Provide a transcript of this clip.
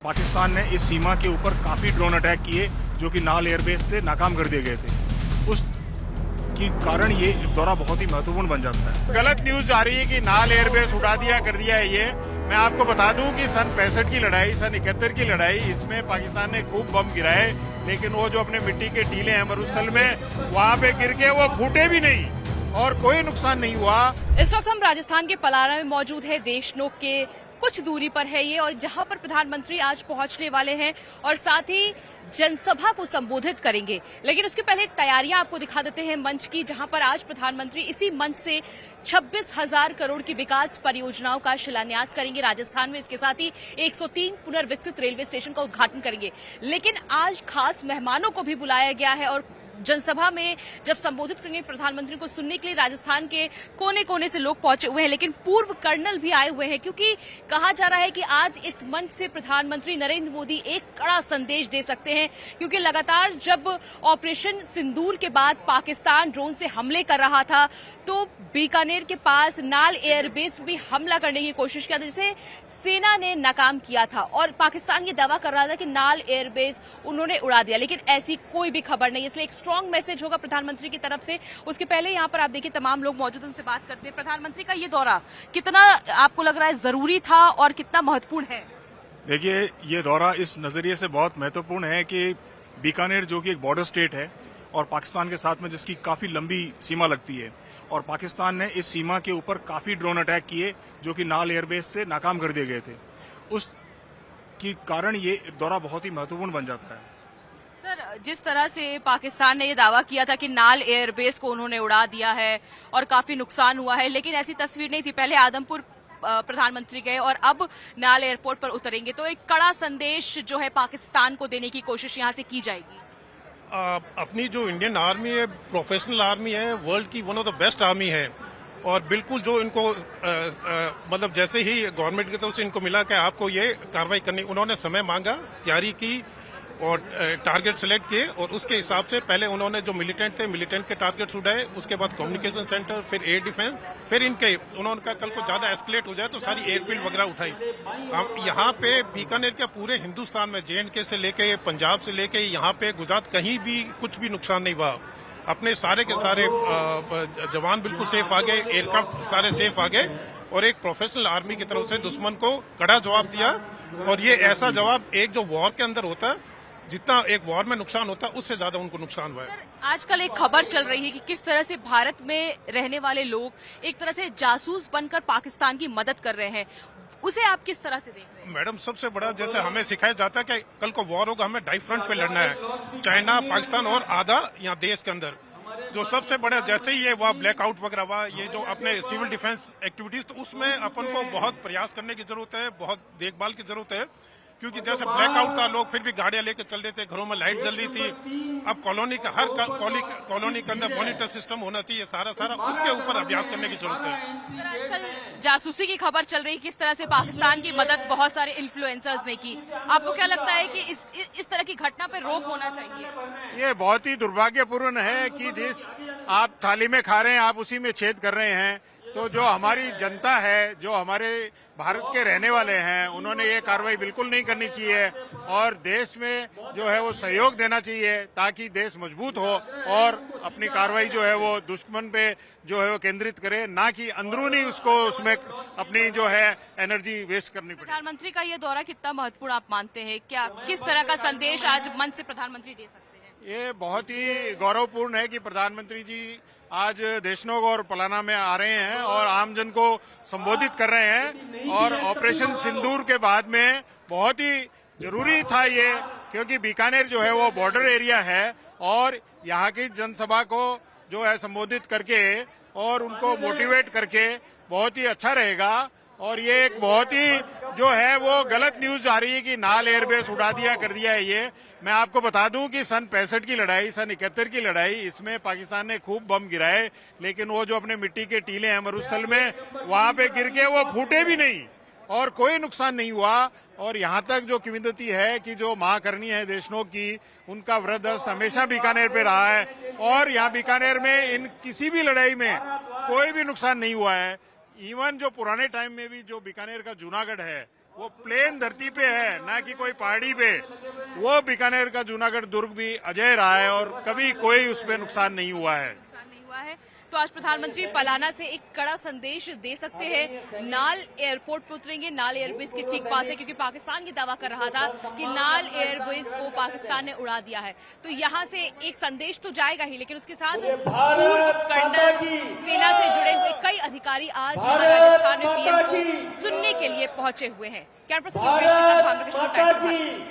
पाकिस्तान ने इस सीमा के ऊपर काफ़ी ड्रोन अटैक किए जो कि नाल एयरबेस से नाकाम कर दिए गए थे। उस की कारण ये दौरा बहुत ही महत्वपूर्ण बन जाता है। गलत न्यूज आ रही है कि नाल एयरबेस उड़ा दिया कर दिया है। ये मैं आपको बता दूं कि सन 65 की लड़ाई, सन 71 की लड़ाई, इसमें पाकिस्तान ने खूब बम गिराए, लेकिन वो जो अपने मिट्टी के टीले हैं मरुस्थल में, वहाँ पे गिर के वो फूटे भी नहीं और कोई नुकसान नहीं हुआ। इस वक्त हम राजस्थान के पलारा में मौजूद है। देशनोक के कुछ दूरी पर है ये, और जहां पर प्रधानमंत्री आज पहुंचने वाले हैं और साथ ही जनसभा को संबोधित करेंगे। लेकिन उसके पहले तैयारियां आपको दिखा देते हैं मंच की, जहां पर आज प्रधानमंत्री इसी मंच से 26,000 करोड़ की विकास परियोजनाओं का शिलान्यास करेंगे राजस्थान में। इसके साथ ही 103 पुनर्विकसित रेलवे स्टेशन का उद्घाटन करेंगे। लेकिन आज खास मेहमानों को भी बुलाया गया है और जनसभा में जब संबोधित करेंगे प्रधानमंत्री को सुनने के लिए राजस्थान के कोने कोने से लोग पहुंचे हुए हैं। लेकिन पूर्व कर्नल भी आए हुए हैं, क्योंकि कहा जा रहा है कि आज इस मंच से प्रधानमंत्री नरेंद्र मोदी एक कड़ा संदेश दे सकते हैं। क्योंकि लगातार जब ऑपरेशन सिंदूर के बाद पाकिस्तान ड्रोन से हमले कर रहा था, तो बीकानेर के पास नाल एयरबेस भी हमला करने की कोशिश किया था, जिसे सेना ने नाकाम किया था। और पाकिस्तान ये दावा कर रहा था कि नाल एयरबेस उन्होंने उड़ा दिया, लेकिन ऐसी कोई भी खबर नहीं। इसलिए एक स्ट्रांग मैसेज होगा प्रधानमंत्री की तरफ से। उसके पहले यहाँ पर आप देखिए तमाम लोग मौजूद, उनसे बात करते हैं। प्रधानमंत्री का ये दौरा कितना आपको लग रहा है जरूरी था और कितना महत्वपूर्ण है? देखिए, ये दौरा इस नजरिए से बहुत महत्वपूर्ण है कि बीकानेर जो कि एक बॉर्डर स्टेट है और पाकिस्तान के साथ में जिसकी काफी लंबी सीमा लगती है, और पाकिस्तान ने इस सीमा के ऊपर काफी ड्रोन अटैक किए जो कि नाल एयरबेस से नाकाम कर दिए गए थे। उस की कारण ये दौरा बहुत ही महत्वपूर्ण बन जाता है। सर, जिस तरह से पाकिस्तान ने ये दावा किया था कि नाल एयरबेस को उन्होंने उड़ा दिया है और काफी नुकसान हुआ है, लेकिन ऐसी तस्वीर नहीं थी। पहले आदमपुर प्रधानमंत्री गए और अब नाल एयरपोर्ट पर उतरेंगे, तो एक कड़ा संदेश जो है पाकिस्तान को देने की कोशिश यहाँ से की जाएगी। अपनी जो इंडियन आर्मी है, प्रोफेशनल आर्मी है, वर्ल्ड की one of the best army है, और बिल्कुल जो इनको मतलब जैसे ही गवर्नमेंट की तरफ से इनको मिला कि आपको ये कार्रवाई करनी, उन्होंने समय मांगा, तैयारी की और टारगेट सिलेक्ट किए, और उसके हिसाब से पहले उन्होंने जो मिलिटेंट थे, मिलिटेंट के टारगेट्स उठाए, उसके बाद कम्युनिकेशन सेंटर, फिर एयर डिफेंस, फिर इनके उन्होंने कहा कल को ज्यादा एस्केलेट हो जाए तो सारी एयरफील्ड वगैरह उठाई। हम यहाँ पे बीकानेर के पूरे हिंदुस्तान में J&K से लेके पंजाब से लेके यहाँ पे गुजरात, कहीं भी कुछ भी नुकसान नहीं हुआ। अपने सारे के सारे जवान बिल्कुल सेफ आ गए, एयरक्राफ्ट सारे सेफ आ गए, और एक प्रोफेशनल आर्मी की तरफ से दुश्मन को कड़ा जवाब दिया। और ये ऐसा जवाब एक जो वॉर के अंदर होता है, जितना एक वॉर में नुकसान होता है, उससे ज्यादा उनको नुकसान हुआ है। आजकल एक खबर चल रही है कि किस तरह से भारत में रहने वाले लोग एक तरह से जासूस बनकर पाकिस्तान की मदद कर रहे हैं, उसे आप किस तरह से देख रहे हैं? मैडम, सबसे बड़ा जैसे हमें सिखाया जाता है कि कल को वॉर होगा, हमें ढाई फ्रंट पे लड़ना है, चाइना, पाकिस्तान और आधा यहाँ देश के अंदर। जो सबसे बड़ा जैसे ही ये हुआ ब्लैकआउट वगैरह हुआ, ये जो अपने सिविल डिफेंस एक्टिविटीज, तो उसमें अपन को बहुत प्रयास करने की जरूरत है, बहुत देखभाल की जरूरत है। क्योंकि जैसे ब्लैकआउट था, लोग फिर भी गाड़ियां लेकर चल रहे थे, घरों में लाइट जल रही थी। अब कॉलोनी का हर कॉलोनी के अंदर मॉनिटर सिस्टम होना चाहिए, सारा उसके ऊपर अभ्यास करने की जरूरत है। आजकल जासूसी की खबर चल रही है, किस तरह से पाकिस्तान की मदद बहुत सारे इन्फ्लुएंसर्स ने की। आपको क्या लगता है कि इस तरह की घटना पे रोक होना चाहिए? ये बहुत ही दुर्भाग्यपूर्ण है कि जिस आप थाली में खा रहे हैं आप उसी में छेद कर रहे हैं। तो जो हमारी जनता है, जो हमारे भारत के रहने वाले हैं, उन्होंने ये कार्रवाई बिल्कुल नहीं करनी चाहिए और देश में जो है वो सहयोग देना चाहिए, ताकि देश मजबूत हो और अपनी कार्रवाई जो है वो दुश्मन पे जो है वो केंद्रित करे, ना कि अंदरूनी उसको उसमें अपनी जो है एनर्जी वेस्ट करनी पड़े। प्रधानमंत्री का ये दौरा कितना महत्वपूर्ण आप मानते हैं? क्या किस तरह का संदेश आज मंच से प्रधानमंत्री दे सकते हैं? ये बहुत ही गौरवपूर्ण है कि प्रधानमंत्री जी आज देशनोक और पलाना में आ रहे हैं और आमजन को संबोधित कर रहे हैं। और ऑपरेशन सिंदूर के बाद में बहुत ही जरूरी था ये, क्योंकि बीकानेर जो है वो बॉर्डर एरिया है और यहाँ की जनसभा को जो है संबोधित करके और उनको मोटिवेट करके बहुत ही अच्छा रहेगा। और ये एक बहुत ही जो है वो गलत न्यूज आ रही है कि नाल एयरबेस उड़ा दिया कर दिया है। ये मैं आपको बता दूं कि सन 65 की लड़ाई, सन 71 की लड़ाई, इसमें पाकिस्तान ने खूब बम गिराए, लेकिन वो जो अपने मिट्टी के टीले हैं मरुस्थल में, वहां पे गिर के वो फूटे भी नहीं और कोई नुकसान नहीं हुआ। और यहाँ तक जो किंवदंती है कि जो महाकर्णी है देशनोक की, उनका वृद्धस्त हमेशा बीकानेर पे रहा है और यहाँ बीकानेर में इन किसी भी लड़ाई में कोई भी नुकसान नहीं हुआ है। इवन जो पुराने टाइम में भी जो बीकानेर का जूनागढ़ है वो प्लेन धरती पे है, ना कि कोई पहाड़ी पे। वो बीकानेर का जूनागढ़ दुर्ग भी अजय रहा है और कभी कोई उसमें नुकसान नहीं हुआ है। तो आज प्रधानमंत्री पलाना से एक कड़ा संदेश दे सकते हैं। नाल एयरपोर्ट पर उतरेंगे, नाल एयरबेस के ठीक पास है, क्योंकि पाकिस्तान ये दावा कर रहा था कि नाल एयरबेस को पाकिस्तान ने उड़ा दिया है। तो यहाँ से एक संदेश तो जाएगा ही, लेकिन उसके साथ पूर्व कर्नल, सेना से जुड़े हुए कई अधिकारी आज यहाँ राजस्थान में पीएम को सुनने के लिए पहुंचे हुए हैं। कैमरा पर्सन योगेश के साथ भावना कृष्ण, टाइम्स ऑफ भारत।